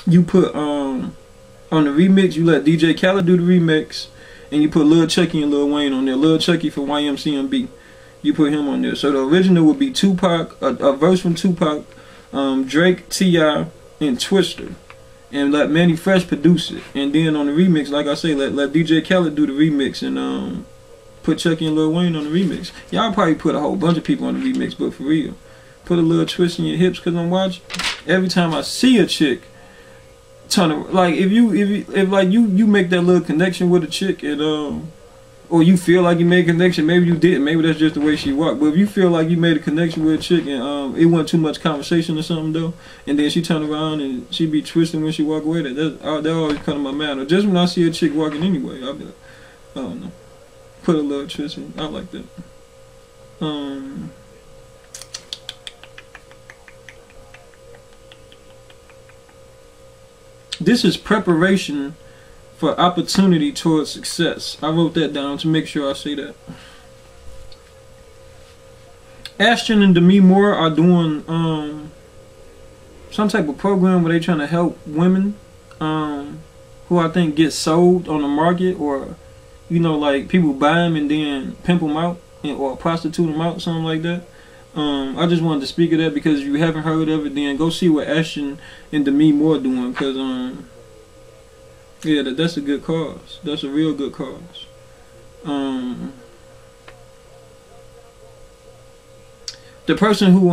you put on the remix, you let DJ Khaled do the remix, and you put Lil Chucky and Lil Wayne on there. Lil Chucky from YMCMB, you put him on there. So the original would be Tupac, a verse from Tupac, Drake, T.I., and Twister, and let Manny Fresh produce it. And then on the remix, like I say, let DJ Khaled do the remix, and put Chucky and Lil Wayne on the remix. Y'all probably put a whole bunch of people on the remix, but for real, put a little twist in your hips, cause I'm watching. Every time I see a chick, like if you make that little connection with a chick, and or you feel like you made a connection, maybe you didn't, maybe that's just the way she walked, but if you feel like you made a connection with a chick and it wasn't too much conversation or something though, and then she turn around and she be twisting when she walk away, that always come to my mind. Or just when I see a chick walking anyway, I'll be like, I don't know, put a little twist in. I like that. This is preparation for opportunity towards success. I wrote that down to make sure I say that. Ashton and Demi Moore are doing some type of program where they trying to help women who I think get sold on the market, or you know, like people buy them and then pimp them out or prostitute them out, something like that. I just wanted to speak of that because if you haven't heard of it, then go see what Ashton and Demi Moore doing, because yeah, that's a good cause. That's a real good cause. The person who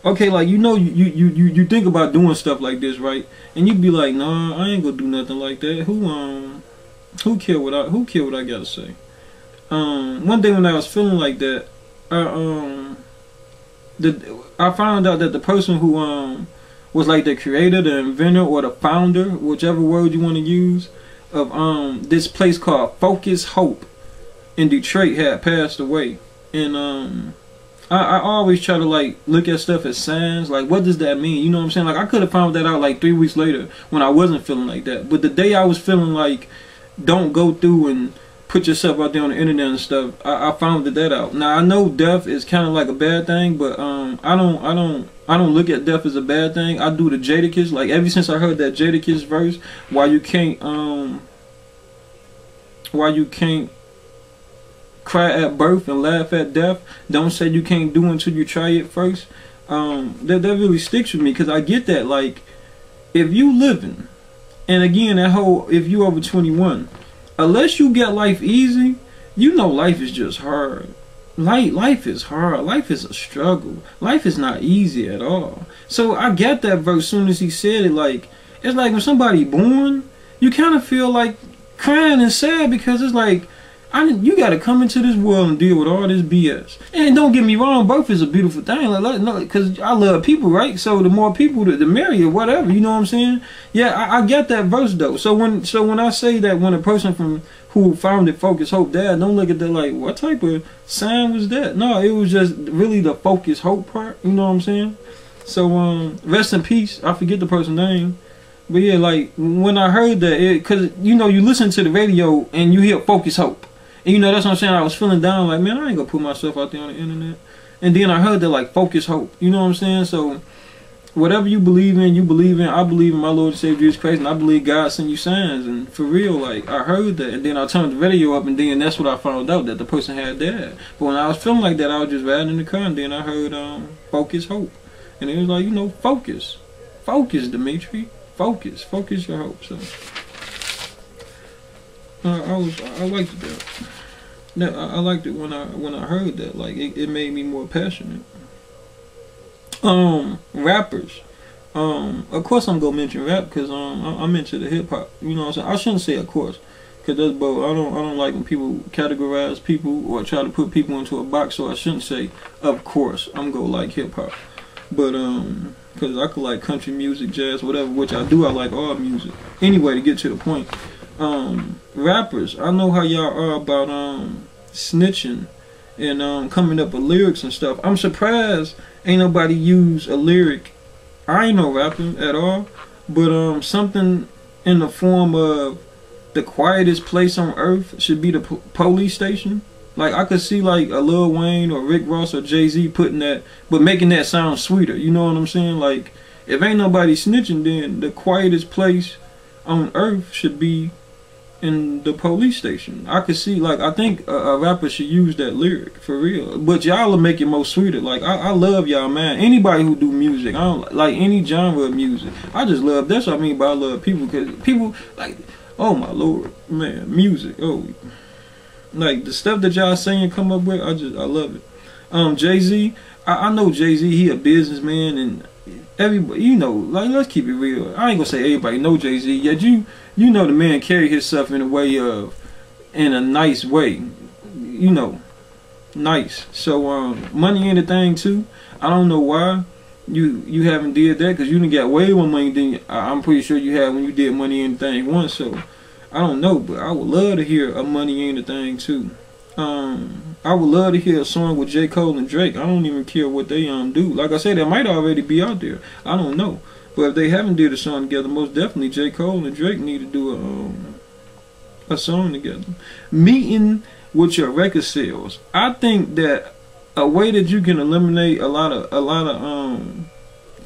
okay, like you think about doing stuff like this, right? And you'd be like, nah, I ain't gonna do nothing like that. Who care what I gotta say? One day when I was feeling like that, I found out that the person who was like the creator, the inventor, or the founder, whichever word you want to use, of this place called Focus Hope in Detroit had passed away. And I always try to like look at stuff as signs, like what does that mean? You know what I'm saying? Like I could have found that out like 3 weeks later when I wasn't feeling like that. But the day I was feeling like don't go through and put yourself out there on the internet and stuff, I found that out. Now I know death is kind of like a bad thing, but I don't look at death as a bad thing. I do the Jadakiss, like ever since I heard that Jadakiss verse, why you can't cry at birth and laugh at death. Don't say you can't do until you try it first. That really sticks with me, because I get that, like if you living, and again that whole if you over 21. Unless you get life easy, you know life is just hard. Life is hard. Life is a struggle. Life is not easy at all. So I get that verse soon as he said it. Like it's like when somebody born, you kind of feel like crying and sad, because it's like you got to come into this world and deal with all this BS. And don't get me wrong, birth is a beautiful thing, because I love people, right? So the more people, the merrier, whatever. You know what I'm saying? Yeah, I get that verse though. So when I say that, when a person who founded Focus Hope died, don't look at that like what type of sign was that? No, it was just really the Focus Hope part. You know what I'm saying? So rest in peace. I forget the person's name. But yeah, like when I heard that, because you know you listen to the radio and you hear Focus Hope. And you know, that's what I'm saying. I was feeling down, like, man, I ain't gonna put myself out there on the internet. And then I heard that, like, Focus Hope. You know what I'm saying? So, whatever you believe in, you believe in. I believe in my Lord and Savior Jesus Christ, and I believe God sent you signs. And for real, like, I heard that. And then I turned the video up, and then that's what I found out, that the person had died. But when I was feeling like that, I was just riding in the car, and then I heard Focus Hope. And it was like, you know, focus. Focus, Dimitri. Focus. Focus your hope. So, I liked that. I liked it when I heard that. Like it made me more passionate. Rappers. Of course I'm gonna mention rap, because I'm into the hip hop. You know what I'm saying? I shouldn't say of course, because that's both. I don't like when people categorize people or try to put people into a box. So I shouldn't say of course I'm gonna like hip hop. But because I could like country music, jazz, whatever, which I do. I like all music. Anyway, to get to the point. Rappers, I know how y'all are about snitching and coming up with lyrics and stuff. I'm surprised ain't nobody use a lyric. I ain't no rapping at all, but something in the form of the quietest place on earth should be the police station. Like I could see like a Lil Wayne or Rick Ross or Jay-Z putting that, but making that sound sweeter. You know what I'm saying? Like If ain't nobody snitching, then the quietest place on earth should be in the police station. I could see, like, I think a rapper should use that lyric for real. But y'all will make it more sweeter. Like, I love y'all, man. Anybody who do music, I don't like any genre of music. I just love, that's what I mean by I love people, because people like, oh my lord, man, music. Oh, like the stuff that y'all saying come up with, I love it. Jay-Z, I know Jay-Z, he a businessman, and everybody, you know, like, let's keep it real. I ain't gonna say everybody know Jay-Z, yet you know the man carry himself in a way of, in a nice way, you know, nice. So money ain't a thing too. I don't know why you haven't did that, because you done got way more money than I'm pretty sure you had when you did Money Ain't a Thing once. So I don't know, but I would love to hear a Money Ain't a Thing too. I would love to hear a song with J. Cole and Drake. I don't even care what they do. Like I said, that might already be out there. I don't know. But if they haven't did a song together, most definitely J. Cole and Drake need to do a song together. Meeting with your record sales. I think that a way that you can eliminate a lot of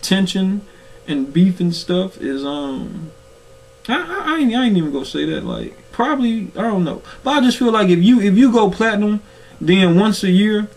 tension and beef and stuff is I ain't even gonna say that, like, probably, I don't know, but I just feel like if you go platinum, then once a year,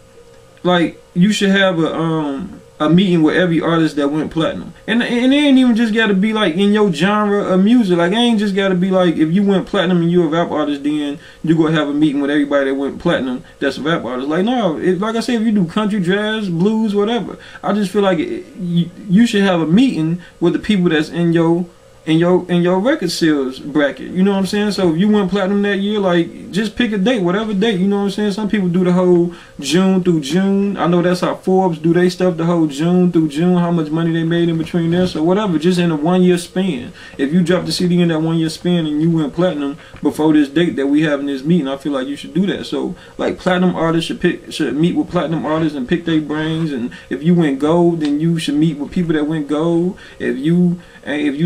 like, you should have a meeting with every artist that went platinum, and it ain't even just gotta be like in your genre of music. Like, it ain't just gotta be like if you went platinum and you a rap artist, then you gonna have a meeting with everybody that went platinum that's a rap artist. Like, no, like I said, if you do country, jazz, blues, whatever, I just feel like you should have a meeting with the people that's in your record sales bracket. You know what I'm saying? So if you went platinum that year, like, just pick a date, whatever date. You know what I'm saying? Some people do the whole June through June. I know that's how Forbes do they stuff, the whole June through June, how much money they made in between there. So whatever, just in a 1 year span. If you dropped the CD in that 1 year span and you went platinum before this date that we have in this meeting, I feel like you should do that. So, like, platinum artists should meet with platinum artists and pick their brains. And if you went gold, then you should meet with people that went gold. If you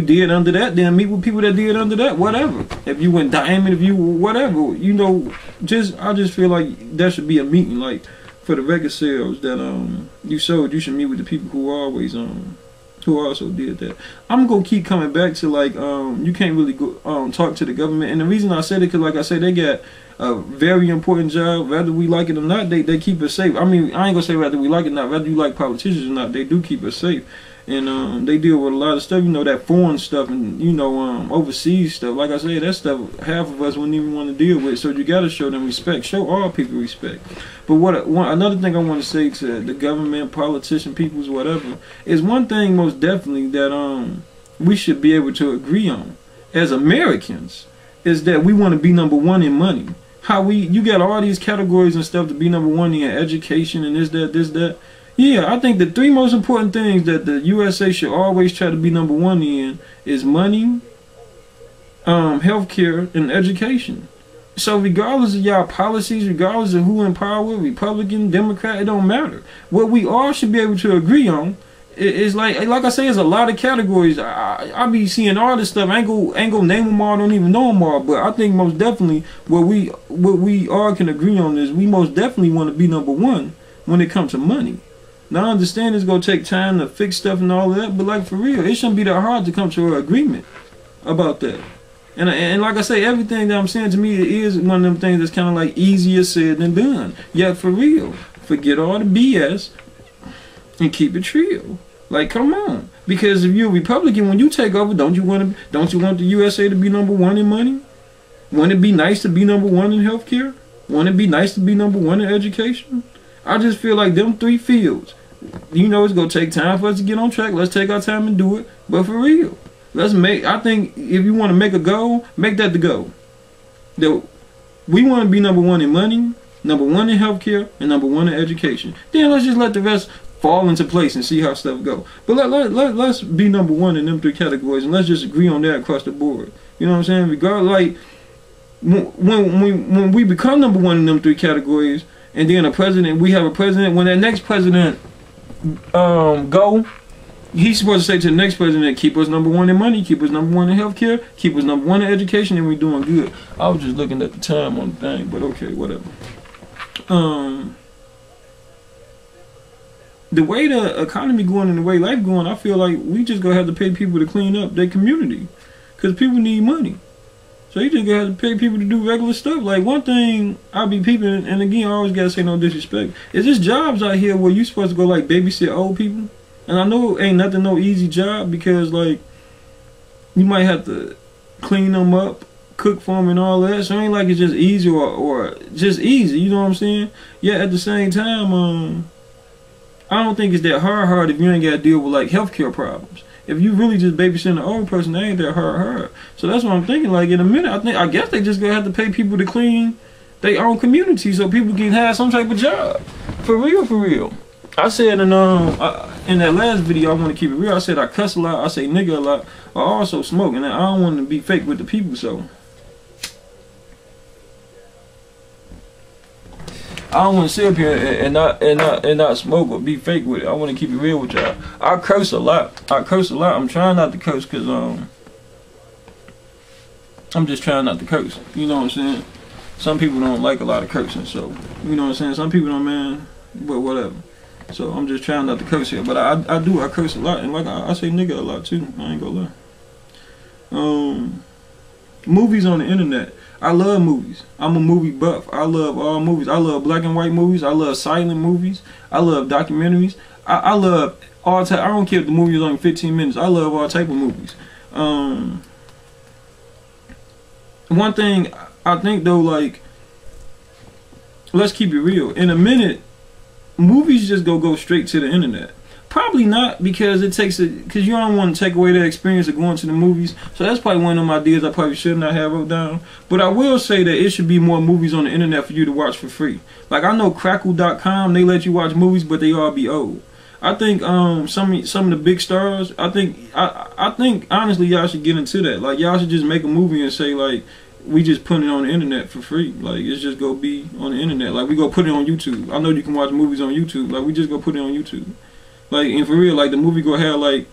did under that, then meet with people that did under that, whatever. If you went diamond, if you whatever, you know, I just feel like there should be a meeting, like, for the record sales that you sold. You should meet with the people who always who also did that. I'm gonna keep coming back to, like, you can't really go talk to the government, and the reason I said it, because, like I said, they got a very important job. Whether we like it or not, they keep us safe. I mean, I ain't gonna say whether we like it or not, whether you like politicians or not, they do keep us safe. And they deal with a lot of stuff, you know, that foreign stuff, and, you know, overseas stuff. Like I said, that stuff half of us wouldn't even want to deal with. So you gotta show them respect, show all people respect. But another thing I want to say to the government, politician, peoples, whatever, is one thing most definitely that we should be able to agree on as Americans, is that we want to be number one in money. You got all these categories and stuff to be number one in education and this, that. Yeah, I think the three most important things that the USA should always try to be number one in is money, healthcare, and education. So regardless of y'all policies, regardless of who in power, Republican, Democrat, it don't matter. What we all should be able to agree on is like I say, it's a lot of categories. I be seeing all this stuff. I ain't go name them all, I don't even know them all. But I think most definitely what we all can agree on is we most definitely want to be number one when it comes to money. Now, I understand it's going to take time to fix stuff and all of that, but, like, for real, it shouldn't be that hard to come to an agreement about that. And like I say, everything that I'm saying, to me, it is one of them things that's kind of like easier said than done. Yet, for real, forget all the BS and keep it real. Like, come on. Because if you're a Republican, when you take over, don't you want the USA to be number one in money? Wouldn't it be nice to be number one in healthcare? Wouldn't it be nice to be number one in education? I just feel like them three fields, you know, it's going to take time for us to get on track. Let's take our time and do it. But for real, I think if you want to make a goal, make that the goal. We want to be number one in money, number one in healthcare, and number one in education. Then let's just let the rest fall into place and see how stuff go. But let's be number one in them three categories, and let's just agree on that across the board. You know what I'm saying? Regardless, like, when we become number one in them three categories, and then we have a president, when that next president go, he's supposed to say to the next president, keep us number one in money, keep us number one in healthcare, keep us number one in education, and we're doing good. I was just looking at the time on the thing, but okay, whatever. the way the economy going and the way life going, I feel like we just gonna have to pay people to clean up their community, because people need money. So you just gonna have to pay people to do regular stuff. Like, one thing I be peeping, and again, I always gotta say no disrespect, is there's jobs out here where you supposed to go like babysit old people, and I know it ain't nothing no easy job, because like you might have to clean them up, cook for them and all that. So it ain't like it's just easy or just easy, you know what I'm saying? Yeah, at the same time, I don't think it's that hard if you ain't got to deal with like healthcare problems. If you really just babysitting an old person, that ain't that hard. So that's what I'm thinking. Like, in a minute, I guess they just gonna have to pay people to clean their own community so people can have some type of job. For real. I said in that last video, I want to keep it real. I said I cuss a lot, I say nigga a lot, I also smoke, and I don't want to be fake with the people. So I don't want to sit up here and not smoke or be fake with it. I want to keep it real with y'all. I curse a lot. I'm trying not to curse because I'm just trying not to curse. You know what I'm saying? Some people don't like a lot of cursing, so you know what I'm saying. Some people don't, man, but whatever. So I'm just trying not to curse here. But I curse a lot, and like I say nigga a lot too. I ain't gonna lie. Movies on the internet. I love movies. I'm a movie buff. I love all movies. I love black and white movies. I love silent movies. I love documentaries. I love all type. I don't care if the movie is only 15 minutes. I love all type of movies. One thing I think though, like, let's keep it real. In a minute, movies just go straight to the internet. Probably not, because because you don't want to take away that experience of going to the movies. So that's probably one of them ideas I probably should not have wrote down. But I will say that it should be more movies on the internet for you to watch for free. Like, I know Crackle.com, they let you watch movies, but they all be old. I think some of the big stars, I think honestly y'all should get into that. Like, y'all should just make a movie and say, like, we just put it on the internet for free. Like, it's just go be on the internet. Like, we go put it on YouTube. I know you can watch movies on YouTube. Like, we just go put it on YouTube. Like, and for real, like, the movie go have like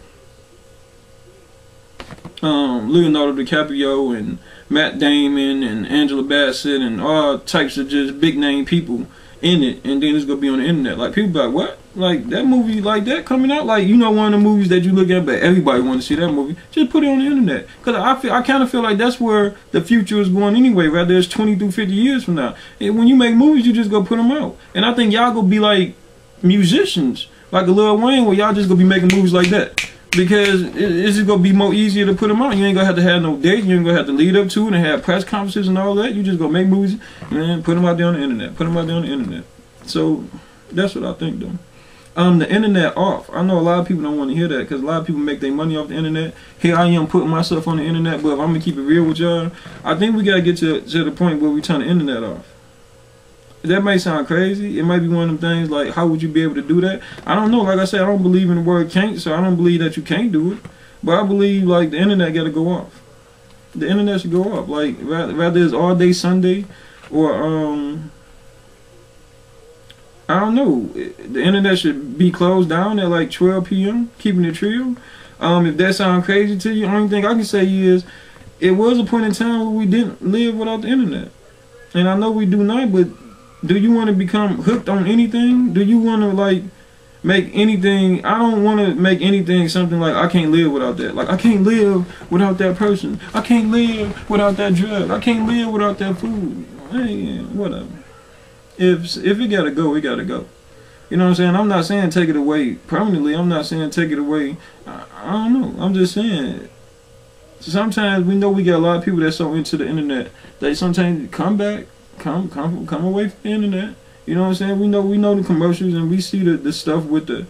Leonardo DiCaprio and Matt Damon and Angela Bassett and all types of just big name people in it, and then it's gonna be on the internet. Like, people be like, what? Like, that movie like that coming out? Like, you know, one of the movies that you look at, but everybody want to see that movie. Just put it on the internet, because I kind of feel like that's where the future is going anyway. Rather, it's 20 through 50 years from now. And when you make movies, you just go put them out. And I think y'all gonna be like musicians, like a Lil Wayne, where y'all just gonna be making movies like that, because it's just gonna be more easier to put them out. You ain't gonna have no date. You ain't gonna have to lead up to it and have press conferences and all that. You just gonna make movies and put them out there on the internet. Put them out there on the internet. So that's what I think, though. The internet off. I know a lot of people don't want to hear that, because a lot of people make their money off the internet. Here I am putting myself on the internet, but if I'm gonna keep it real with y'all, I think we gotta get to the point where we turn the internet off. That may sound crazy. It might be one of them things like, how would you be able to do that? I don't know. Like I said, I don't believe in the word can't, so I don't believe that you can't do it. But I believe, like, the internet got to go off. The internet should go off. Like, rather it's all day Sunday, or I don't know. The internet should be closed down at like 12 p.m. Keeping it real. If that sounds crazy to you, the only thing I can say is, it was a point in time where we didn't live without the internet, and I know we do not, but do you want to become hooked on anything? Do you want to, like, make anything? I don't want to make anything something like, I can't live without that. Like, I can't live without that person. I can't live without that drug. I can't live without that food. Hey, whatever. If it gotta go, it gotta go. You know what I'm saying? I'm not saying take it away permanently. I'm not saying take it away. I don't know. I'm just saying, sometimes we know we got a lot of people that's so into the internet, they sometimes come back. Come away from the internet. You know what I'm saying? We know the commercials, and we see the stuff with the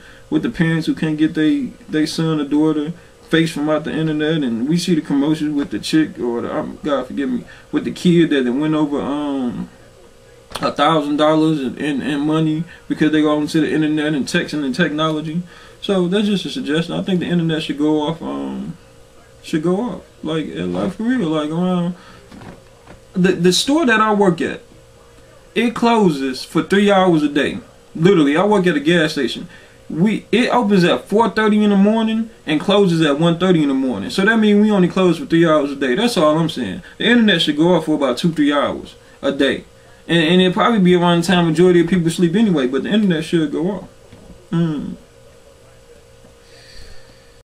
parents who can't get they son or daughter face from out the internet, and we see the commercials with the chick or the, God forgive me, with the kid that went over $1,000 in money because they go onto the internet and texting and technology. So that's just a suggestion. I think the internet should go off. Like for real. Like, around the store that I work at, it closes for 3 hours a day. Literally, I work at a gas station. It opens at 4:30 in the morning and closes at 1:30 in the morning. So that means we only close for 3 hours a day. That's all I'm saying. The internet should go off for about 2-3 hours a day, and it'll probably be around the time majority of people sleep anyway. But the internet should go off. Mm.